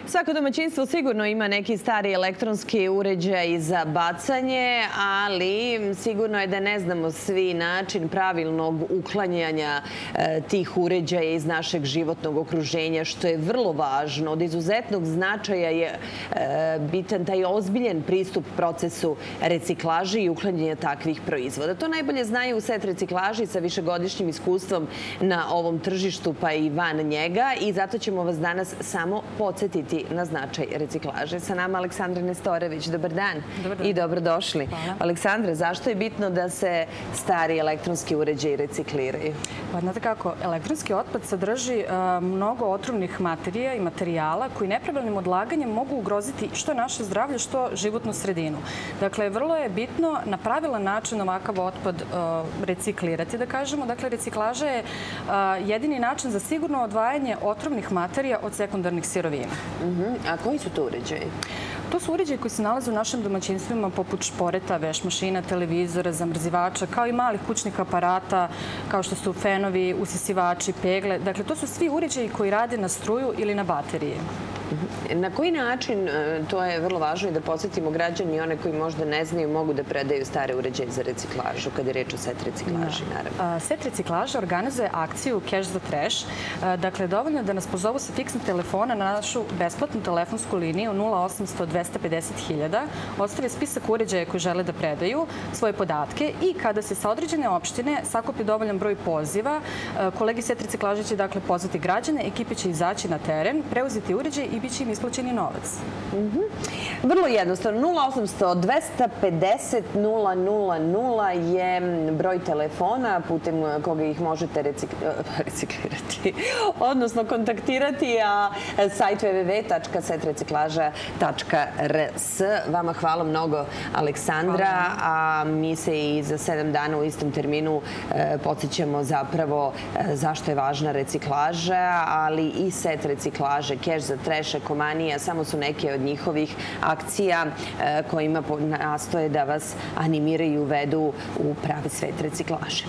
Svako domaćinstvo sigurno ima neki stari elektronski uređaj za bacanje, ali sigurno je da ne znamo svi način pravilnog uklanjanja tih uređaja iz našeg životnog okruženja, što je vrlo važno. Od izuzetnog značaja je bitan taj ozbiljen pristup procesu reciklaže i uklanjanja takvih proizvoda. To najbolje znaju Set reciklaži sa višegodišnjim iskustvom na ovom tržištu, pa i van njega, i zato ćemo vas danas samo podsjetiti na značaj reciklaže. Sa nama Aleksandra Nestorević. Dobar dan i dobrodošli. Aleksandra, zašto je bitno da se stari elektronski uređaji recikliraju? Pa znate kako, elektronski otpad sadrži mnogo otrovnih materija i materijala koji nepravilnim odlaganjem mogu ugroziti što naše zdravlje, što životnu sredinu. Dakle, vrlo je bitno na pravilan način ovakav otpad reciklirati, da kažemo. Dakle, reciklaža je jedini način za sigurno odvajanje otrovnih materija od sekundarnih sirovina. A koji su to uređaji? To su uređaji koji se nalaze u našim domaćinstvima poput šporeta, veš mašina, televizora, zamrzivača, kao i malih kućnih aparata, kao što su fenovi, usisivači, pegle. Dakle, to su svi uređaji koji rade na struju ili na baterije. Na koji način, to je vrlo važno i da podsjetimo građani i one koji možda ne znaju, mogu da predaju stare uređaje za reciklažu, kada je reč o Set reciklaži, naravno? Set reciklaža organizuje akciju Cash za trash. Dakle, dovoljno je da nas pozovu sa fiksnog telefona na našu besplatnu telefonsku liniju 0800 250 000, ostave spisak uređaja koji žele da predaju, svoje podatke, i kada se sa određene opštine sakupi dovoljan broj poziva, kolegi Set reciklaže će dakle pozvati građane, ekipe će izaći na teren, preuzeti uređaj i bit će im isplaćeni novac. Vrlo jednostavno. 0800 250 000 je broj telefona putem koga ih možete reciklirati, odnosno kontaktirati, a sajt www.setreciklaža.rs. Vama hvala mnogo, Aleksandra, a mi se i za 7 dana u istom terminu podsjećamo zapravo zašto je važna reciklaža, ali i Set reciklaže, Cash za trash, Ekomanija, samo su neke od njihovih akcija kojima nastoje da vas animiraju i uvedu u pravi svet reciklaže.